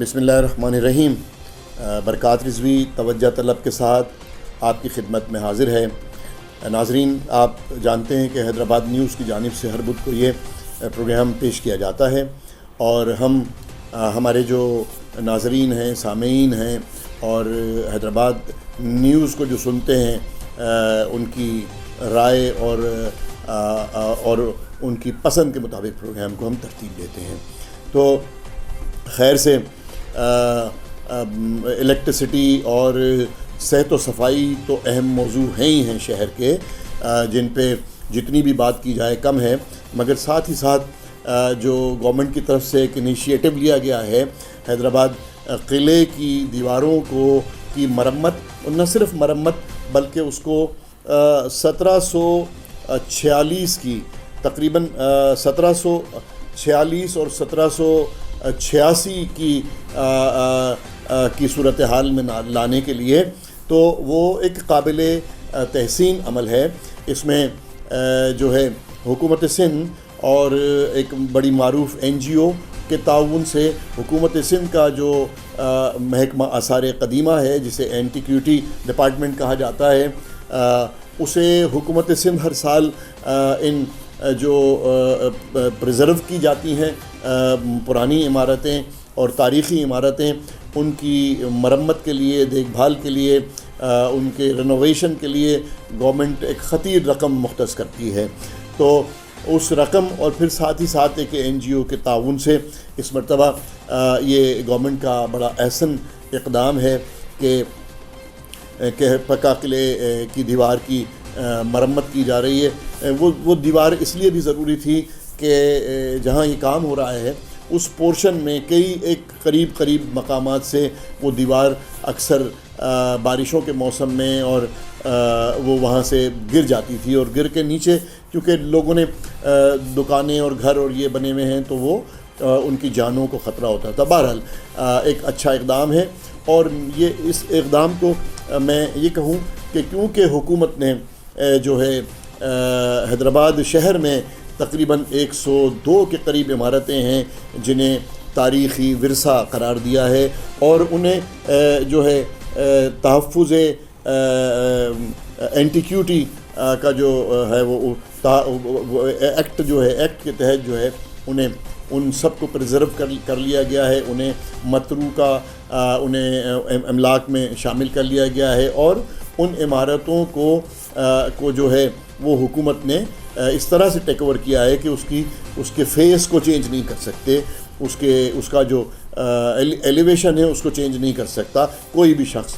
بسم اللہ الرحمن الرحیم۔ برکات رضوی توجہ طلب کے ساتھ آپ کی خدمت میں حاضر ہے۔ ناظرین، آپ جانتے ہیں کہ حیدرآباد نیوز کی جانب سے ہر بدھ کو یہ پروگرام پیش کیا جاتا ہے، اور ہم ہمارے جو ناظرین ہیں، سامعین ہیں، اور حیدرآباد نیوز کو جو سنتے ہیں، ان کی رائے اور ان کی پسند کے مطابق پروگرام کو ہم ترتیب دیتے ہیں۔ تو خیر سے الیکٹریسٹی اور صحت و صفائی تو اہم موضوع ہیں شہر کے، جن پہ جتنی بھی بات کی جائے کم ہے، مگر ساتھ ہی ساتھ جو گورنمنٹ کی طرف سے ایک انیشیٹو لیا گیا ہے حیدرآباد قلعے کی دیواروں کی مرمت، اور نہ صرف مرمت بلکہ اس کو 1746 کی تقریباً 1746 اور 1786 کی صورتحال میں لانے کے لیے، تو وہ ایک قابل تحسین عمل ہے۔ اس میں جو ہے حکومت سندھ اور ایک بڑی معروف NGO کے تعاون سے حکومت سندھ کا جو محکمہ آثار قدیمہ ہے، جسے اینٹیکوٹی ڈپارٹمنٹ کہا جاتا ہے، اسے حکومت سندھ ہر سال ان جو پریزرو کی جاتی ہیں پرانی عمارتیں اور تاریخی عمارتیں، ان کی مرمت کے لیے، دیکھ بھال کے لیے، ان کے رینوویشن کے لیے گورنمنٹ ایک خطیر رقم مختص کرتی ہے۔ تو اس رقم اور پھر ساتھ ہی ساتھ ایک NGO کے تعاون سے اس مرتبہ یہ گورنمنٹ کا بڑا احسن اقدام ہے کہ پکا قلعے کی دیوار کی مرمت کی جا رہی ہے۔ وہ دیوار اس لیے بھی ضروری تھی کہ جہاں یہ کام ہو رہا ہے اس پورشن میں ایک قریب مقامات سے وہ دیوار اکثر بارشوں کے موسم میں اور وہ وہاں سے گر جاتی تھی، اور گر کے نیچے کیونکہ لوگوں نے دکانیں اور گھر اور یہ بنے ہوئے ہیں تو وہ ان کی جانوں کو خطرہ ہوتا تھا۔ بہرحال ایک اچھا اقدام ہے، اور اس اقدام کو میں یہ کہوں کہ کیونکہ حکومت نے جو ہے حیدرآباد شہر میں تقریباً 102 کے قریب عمارتیں ہیں جنہیں تاریخی ورثہ قرار دیا ہے، اور انہیں جو ہے تحفظ اینٹیکوٹی کا جو ہے وہ ایکٹ کے تحت جو ہے انہیں ان سب کو پریزرو کر لیا گیا ہے، انہیں متروکہ انہیں املاک میں شامل کر لیا گیا ہے، اور ان عمارتوں کو جو ہے وہ حکومت نے اس طرح سے ٹیک اوور کیا ہے کہ اس کے فیس کو چینج نہیں کر سکتے، اس کا جو ایلیویشن ہے اس کو چینج نہیں کر سکتا کوئی بھی شخص۔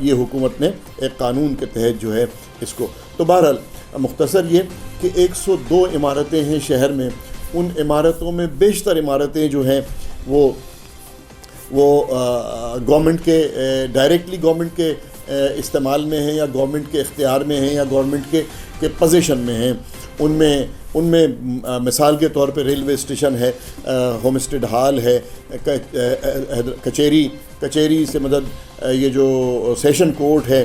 یہ حکومت نے ایک قانون کے تحت جو ہے اس کو، تو بہرحال مختصر یہ کہ 102 عمارتیں ہیں شہر میں۔ ان عمارتوں میں بیشتر عمارتیں جو ہیں وہ گورنمنٹ کے ڈائریکٹلی گورنمنٹ کے استعمال میں ہیں، یا گورنمنٹ کے اختیار میں ہیں، یا گورنمنٹ کے پوزیشن میں ہیں۔ ان میں مثال کے طور پہ ریلوے اسٹیشن ہے، ہوم اسٹیڈ ہال ہے، کچہری سے مدد یہ جو سیشن کورٹ ہے،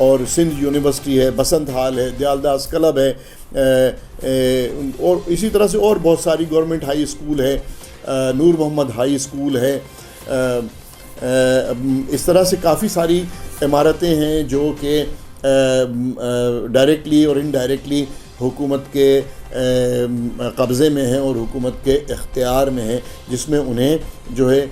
اور سندھ یونیورسٹی ہے، بسنت ہال ہے، دیال داس کلب ہے، اور اسی طرح سے اور بہت ساری گورنمنٹ ہائی اسکول ہے، نور محمد ہائی اسکول ہے۔ اس طرح سے کافی ساری عمارتیں ہیں جو کہ ڈائریکٹلی اور انڈائریکٹلی حکومت کے قبضے میں ہیں اور حکومت کے اختیار میں ہیں، جس میں انہیں جو ہے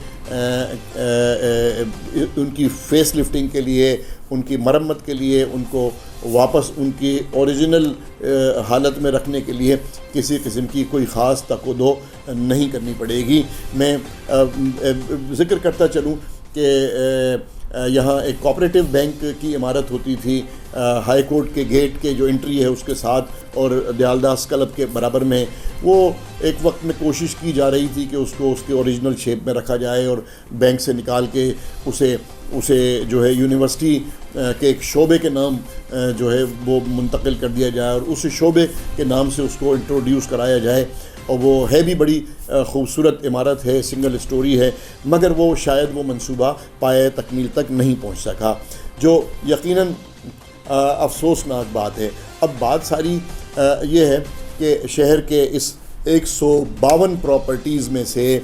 ان کی فیس لفٹنگ کے لیے، ان کی مرمت کے لیے، ان کو واپس ان کی اوریجنل حالت میں رکھنے کے لیے کسی قسم کی کوئی خاص تقدو نہیں کرنی پڑے گی۔ میں ذکر کرتا چلوں کہ یہاں ایک کوآپریٹو بینک کی عمارت ہوتی تھی ہائی کورٹ کے گیٹ کے جو انٹری ہے اس کے ساتھ، اور دیال داس کلب کے برابر میں، وہ ایک وقت میں کوشش کی جا رہی تھی کہ اس کو اس کے اوریجنل شیپ میں رکھا جائے، اور بینک سے نکال کے اسے جو ہے یونیورسٹی کے ایک شعبے کے نام جو ہے وہ منتقل کر دیا جائے، اور اس شعبے کے نام سے اس کو انٹروڈیوس کرایا جائے۔ اور وہ ہے بھی بڑی خوبصورت عمارت ہے، سنگل اسٹوری ہے، مگر وہ شاید وہ منصوبہ پایہ تکمیل تک نہیں پہنچ سکا، جو یقیناً افسوسناک بات ہے۔ اب بات ساری یہ ہے کہ شہر کے اس 152 پراپرٹیز میں سے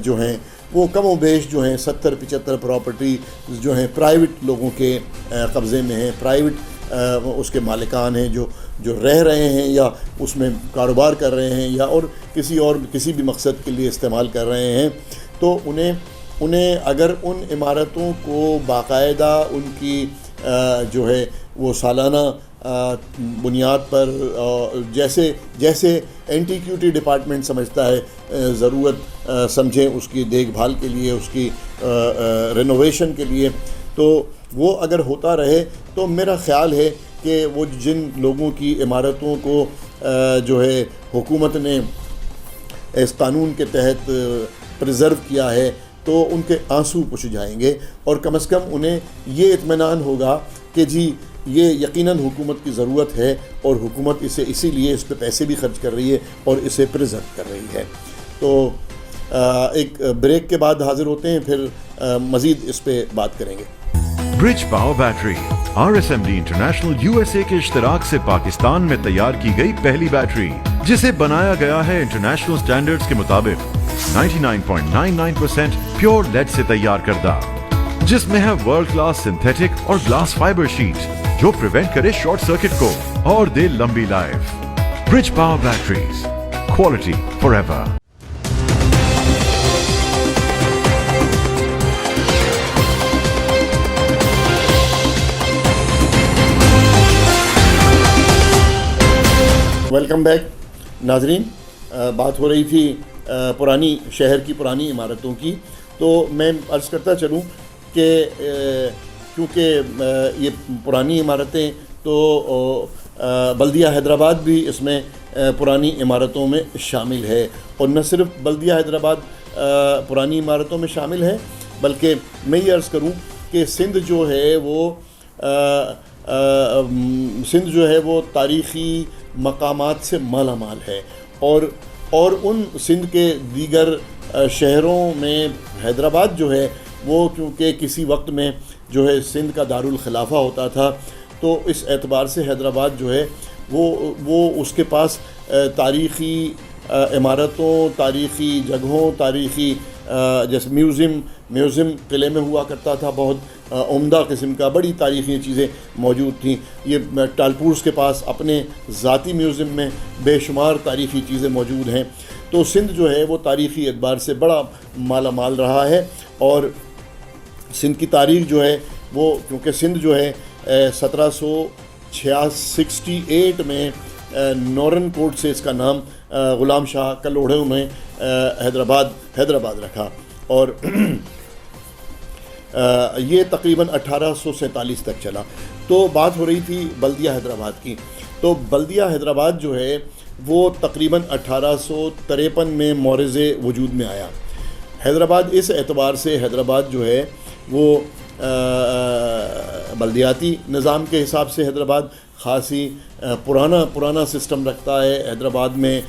جو ہیں وہ کم و بیش جو ہیں 70-75 پراپرٹی جو ہیں پرائیویٹ لوگوں کے قبضے میں ہیں، پرائیویٹ اس کے مالکان ہیں جو رہ رہے ہیں یا اس میں کاروبار کر رہے ہیں یا اور کسی بھی مقصد کے لیے استعمال کر رہے ہیں. تو انہیں اگر ان عمارتوں کو باقاعدہ ان کی جو ہے وہ سالانہ بنیاد پر جیسے اینٹیکیوٹی ڈپارٹمنٹ سمجھتا ہے ضرورت سمجھیں اس کی دیکھ بھال کے لیے، اس کی رینوویشن کے لیے، تو وہ اگر ہوتا رہے تو میرا خیال ہے کہ وہ جن لوگوں کی عمارتوں کو جو ہے حکومت نے اس قانون کے تحت پریزرو کیا ہے تو ان کے آنسو پوچھ جائیں گے، اور کم از کم انہیں یہ اطمینان ہوگا کہ جی یہ یقیناً حکومت کی ضرورت ہے اور حکومت اسی لیے اس پہ پیسے بھی خرچ کر رہی ہے اور اسے پریزرو کر رہی ہے. تو ایک بریک کے بعد حاضر ہوتے ہیں، پھر مزید اس پہ بات کریں گے. Bridge power battery RSMD international USA کے اشتراک سے پاکستان میں تیار کی گئی پہلی بیٹری، جسے بنایا گیا ہے انٹرنیشنل سٹینڈرڈز کے مطابق 99.99% پیور لیڈ سے تیار کردہ، جس میں ہے ورلڈ کلاس سنتھیٹک اور گلاس فائبر شیٹ جو پریونٹ کرے شارٹ سرکٹ کو اور دے لمبی life. Bridge power batteries, quality for ever. Welcome back ناظرین. بات ہو رہی تھی پرانی شہر کی پرانی عمارتوں کی، تو میں عرض کرتا چلوں کہ کیونکہ یہ پرانی عمارتیں تو بلدیہ حیدرآباد بھی اس میں پرانی عمارتوں میں شامل ہے، اور نہ صرف بلدیہ حیدرآباد پرانی عمارتوں میں شامل ہے بلکہ میں یہ عرض کروں کہ سندھ جو ہے وہ تاریخی مقامات سے مالا مال ہے، اور ان سندھ کے دیگر شہروں میں حیدرآباد جو ہے وہ کیونکہ کسی وقت میں جو ہے سندھ کا دارالخلافہ ہوتا تھا، تو اس اعتبار سے حیدرآباد جو ہے وہ اس کے پاس تاریخی عمارتوں، تاریخی جگہوں، تاریخی جیسے میوزیم قلعے میں ہوا کرتا تھا، بہت عمدہ قسم کا، بڑی تاریخی چیزیں موجود تھیں. یہ ٹالپورس کے پاس اپنے ذاتی میوزیم میں بے شمار تاریخی چیزیں موجود ہیں. تو سندھ جو ہے وہ تاریخی اعتبار سے بڑا مالا مال رہا ہے، اور سندھ کی تاریخ جو ہے وہ کیونکہ سندھ جو ہے 1768 میں نورن کوٹ سے اس کا نام غلام شاہ کلوڑھوں میں حیدرآباد رکھا، اور یہ تقریباً 1847 تک چلا. تو بات ہو رہی تھی بلدیہ حیدرآباد کی، تو بلدیہ حیدرآباد جو ہے وہ تقریباً 1853 میں مورز وجود میں آیا. حیدرآباد اس اعتبار سے حیدرآباد جو ہے وہ بلدیاتی نظام کے حساب سے حیدرآباد خاصی پرانا سسٹم رکھتا ہے. حیدرآباد میں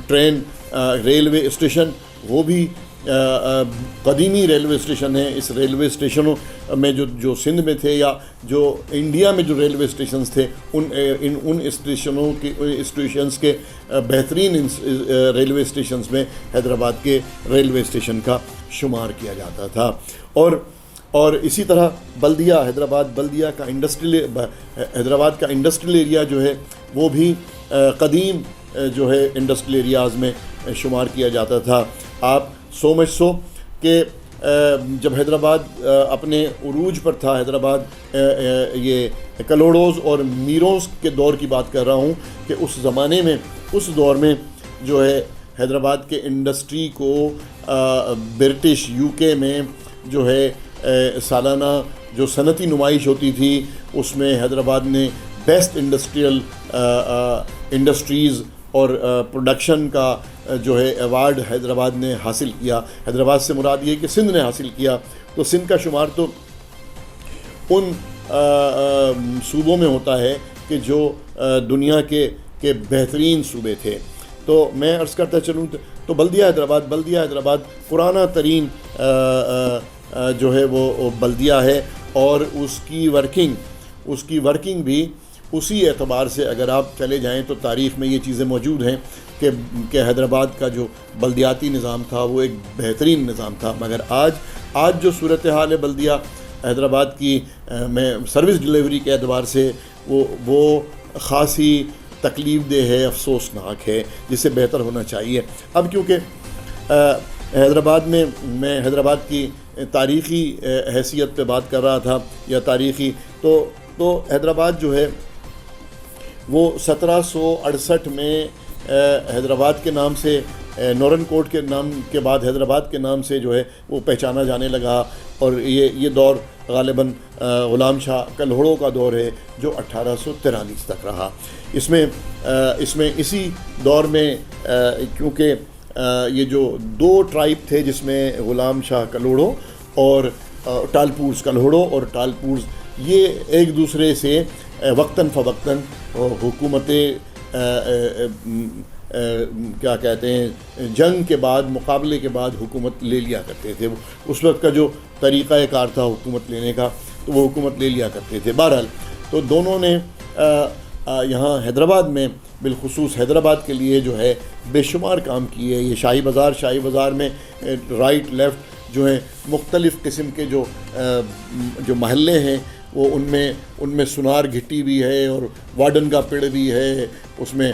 ٹرین ریلوے اسٹیشن وہ بھی قدیمی ریلوے اسٹیشن ہیں. اس ریلوے اسٹیشنوں میں جو سندھ میں تھے یا جو انڈیا میں جو ریلوے اسٹیشنز تھے ان اسٹیشنز کے بہترین ریلوے اسٹیشنز میں حیدرآباد کے ریلوے اسٹیشن کا شمار کیا جاتا تھا. اور اسی طرح حیدرآباد کا انڈسٹریل ایریا جو ہے وہ بھی قدیم جو ہے انڈسٹریل ایریاز میں شمار کیا جاتا تھا. آپ سو مچ سو کہ جب حیدرآباد اپنے عروج پر تھا، حیدرآباد یہ کلوڑوز اور میروز کے دور کی بات کر رہا ہوں کہ اس دور میں جو ہے حیدرآباد کے انڈسٹری کو برٹش UK میں جو ہے سالانہ جو صنعتی نمائش ہوتی تھی اس میں حیدرآباد نے بیسٹ انڈسٹریز اور پروڈکشن کا جو ہے ایوارڈ حیدرآباد نے حاصل کیا. حیدرآباد سے مراد یہ کہ سندھ نے حاصل کیا. تو سندھ کا شمار تو ان صوبوں میں ہوتا ہے کہ جو دنیا کے بہترین صوبے تھے. تو میں عرض کرتا چلوں تو بلدیہ حیدرآباد پرانا ترین جو ہے وہ بلدیہ ہے، اور اس کی ورکنگ بھی اسی اعتبار سے اگر آپ چلے جائیں تو تاریخ میں یہ چیزیں موجود ہیں کہ حیدرآباد کا جو بلدیاتی نظام تھا وہ ایک بہترین نظام تھا، مگر آج جو صورتحال ہے بلدیہ حیدرآباد کی میں سروس ڈلیوری کے اعتبار سے وہ خاصی تکلیف دہ ہے، افسوسناک ہے، جسے بہتر ہونا چاہیے۔ اب کیونکہ حیدرآباد میں حیدرآباد کی تاریخی حیثیت پہ بات کر رہا تھا یا تاریخی، تو حیدرآباد جو ہے وہ 1768 میں حیدرآباد کے نام سے، نورن کوٹ کے نام کے بعد حیدرآباد کے نام سے جو ہے وہ پہچانا جانے لگا، اور یہ دور غالباً غلام شاہ کلہوڑوں کا دور ہے جو 1843 تک رہا۔ اس میں اسی دور میں کیونکہ یہ جو دو ٹرائب تھے جس میں غلام شاہ کلہوڑوں اور ٹالپورز، کلہوڑوں اور ٹالپورز، یہ ایک دوسرے سے وقتاً فوقتاً حکومتیں کیا کہتے ہیں جنگ کے بعد، مقابلے کے بعد حکومت لے لیا کرتے تھے۔ اس وقت کا جو طریقہ کار تھا حکومت لینے کا تو وہ حکومت لے لیا کرتے تھے۔ بہرحال تو دونوں نے یہاں حیدرآباد میں، بالخصوص حیدرآباد کے لیے جو ہے بے شمار کام کیے۔ یہ شاہی بازار میں رائٹ لیفٹ جو ہیں مختلف قسم کے جو محلے ہیں وہ ان میں سنار گھٹی بھی ہے، اور وارڈن کا پیڑ بھی ہے، اس میں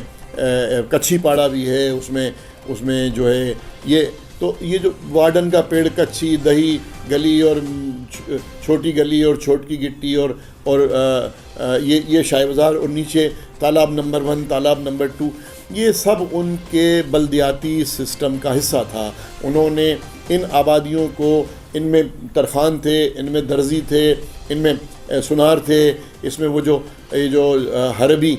کچھی پاڑا بھی ہے، اس میں جو ہے یہ جو وارڈن کا پیڑ، کچھی، دہی گلی اور چھوٹی گلی اور چھوٹکی گٹی اور یہ شاہی بازار، اور نیچے تالاب نمبر 1، تالاب نمبر 2، یہ سب ان کے بلدیاتی سسٹم کا حصہ تھا۔ انہوں نے ان آبادیوں کو، ان میں ترخان تھے، ان میں درزی تھے، ان میں سنار تھے، اس میں وہ جو حربی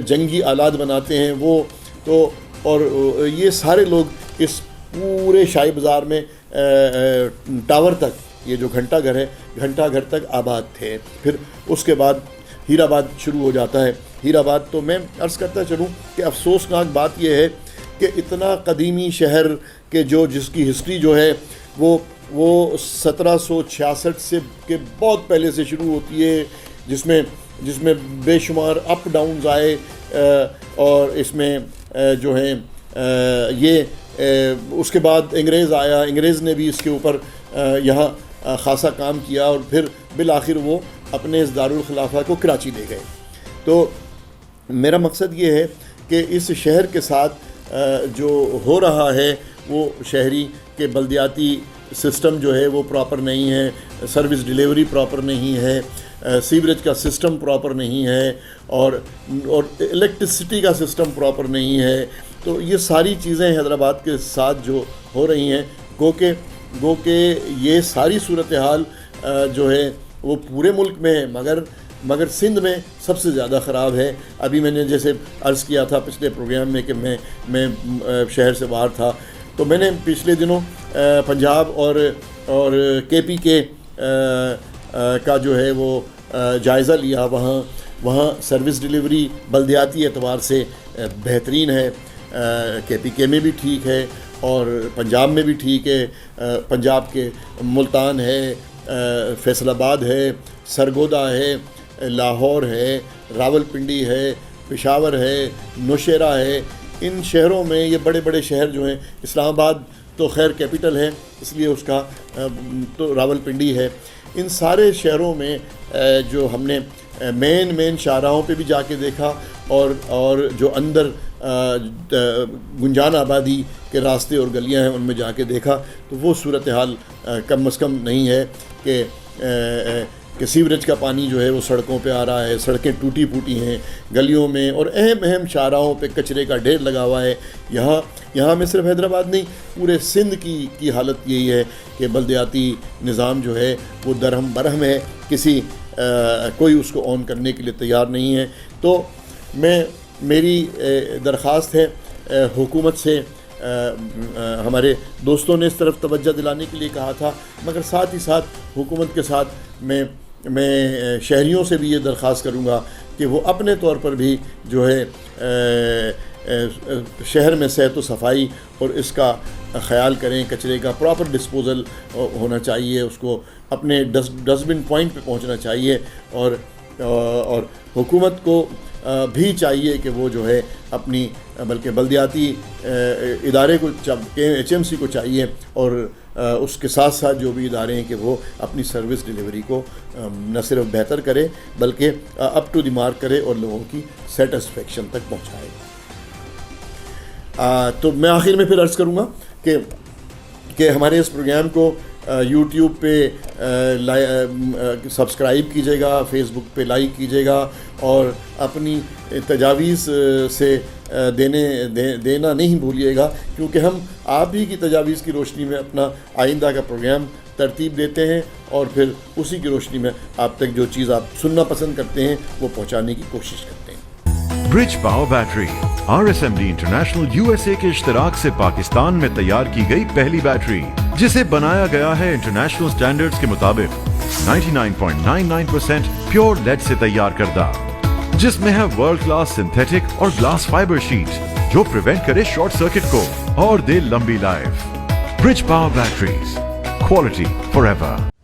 جنگی آلات بناتے ہیں وہ تو، اور یہ سارے لوگ اس پورے شاہی بازار میں ٹاور تک، یہ جو گھنٹہ گھر ہے، گھنٹہ گھر تک آباد تھے۔ پھر اس کے بعد ہیر آباد شروع ہو جاتا ہے۔ ہیر آباد تو میں عرض کرتا چلوں کہ افسوسناک بات یہ ہے کہ اتنا قدیمی شہر کہ جس کی ہسٹری جو ہے وہ 1766 سے کے بہت پہلے سے شروع ہوتی ہے، جس میں بے شمار اپ ڈاؤنز آئے، اور اس میں جو ہیں یہ اس کے بعد انگریز آیا، انگریز نے بھی اس کے اوپر یہاں خاصا کام کیا، اور پھر بالآخر وہ اپنے اس دارالخلافہ کو کراچی لے گئے۔ تو میرا مقصد یہ ہے کہ اس شہر کے ساتھ جو ہو رہا ہے وہ شہری کے بلدیاتی سسٹم جو ہے وہ پراپر نہیں ہے، سروس ڈیلیوری پراپر نہیں ہے، سیوریج کا سسٹم پراپر نہیں ہے، اور الیکٹرسٹی کا سسٹم پراپر نہیں ہے۔ تو یہ ساری چیزیں حیدرآباد کے ساتھ جو ہو رہی ہیں، گو کہ یہ ساری صورتحال جو ہے وہ پورے ملک میں ہے، مگر سندھ میں سب سے زیادہ خراب ہے۔ ابھی میں نے جیسے عرض کیا تھا پچھلے پروگرام میں کہ میں شہر سے باہر تھا، تو میں نے پچھلے دنوں پنجاب اور کے پی کے کا جو ہے وہ جائزہ لیا۔ وہاں سروس ڈیلیوری بلدیاتی اعتبار سے بہترین ہے، کے پی کے میں بھی ٹھیک ہے اور پنجاب میں بھی ٹھیک ہے۔ پنجاب کے ملتان ہے، فیصل آباد ہے، سرگودا ہے، لاہور ہے، راول پنڈی ہے، پشاور ہے، نوشیرہ ہے۔ ان شہروں میں یہ بڑے بڑے شہر جو ہیں، اسلام آباد تو خیر کیپٹل ہے اس لیے اس کا تو راول پنڈی ہے۔ ان سارے شہروں میں جو ہم نے مین شاہراہوں پہ بھی جا کے دیکھا، اور جو اندر گنجان آبادی کے راستے اور گلیاں ہیں ان میں جا کے دیکھا، تو وہ صورتحال کم از کم نہیں ہے کہ سیوریج کا پانی جو ہے وہ سڑکوں پہ آ رہا ہے، سڑکیں ٹوٹی پھوٹی ہیں گلیوں میں، اور اہم شاہراہوں پہ کچرے کا ڈھیر لگا ہوا ہے۔ یہاں میں صرف حیدرآباد نہیں، پورے سندھ کی حالت یہی ہے کہ بلدیاتی نظام جو ہے وہ درہم برہم ہے، کوئی اس کو آن کرنے کے لیے تیار نہیں ہے۔ تو میری درخواست ہے حکومت سے، ہمارے دوستوں نے اس طرف توجہ دلانے کے لیے کہا تھا، مگر ساتھ ہی ساتھ حکومت کے ساتھ میں شہریوں سے بھی یہ درخواست کروں گا کہ وہ اپنے طور پر بھی جو ہے شہر میں صحت و صفائی اور اس کا خیال کریں، کچرے کا پراپر ڈسپوزل ہونا چاہیے، اس کو اپنے ڈسٹ بن پوائنٹ پہ پہنچنا چاہیے، اور اور حکومت کو بھی چاہیے کہ وہ جو ہے اپنی بلکہ بلدیاتی ادارے کو HMC کو چاہیے اور اس کے ساتھ ساتھ جو بھی ادارے ہیں کہ وہ اپنی سروس ڈیلیوری کو نہ صرف بہتر کرے بلکہ اپ ٹو دی مارک کرے اور لوگوں کی سیٹسفیکشن تک پہنچائے. تو میں آخر میں پھر عرض کروں گا کہ ہمارے اس پروگرام کو یوٹیوب پہ سبسکرائب کیجیے گا, فیس بک پہ لائک کیجیے گا اور اپنی تجاویز سے دینا نہیں بھولیے گا, کیونکہ ہم آپ ہی کی تجاویز کی روشنی میں اپنا آئندہ کا پروگرام ترتیب دیتے ہیں اور پھر اسی کی روشنی میں آپ تک جو چیز آپ سننا پسند کرتے ہیں وہ پہنچانے کی کوشش کرتے ہیں. Bridge power battery RSMD international USA کے اشتراک سے پاکستان میں تیار کی گئی پہلی بیٹری, جسے بنایا گیا ہے انٹرنیشنل سٹینڈرڈز کے مطابق 99.99% پیور لیڈ سے تیار کردہ, جس میں ہے ورلڈ کلاس سنتھیٹک اور گلاس فائبر شیٹ جو پریونٹ کرے شارٹ سرکٹ کو اور دے لمبی life. Bridge power batteries, quality for ever.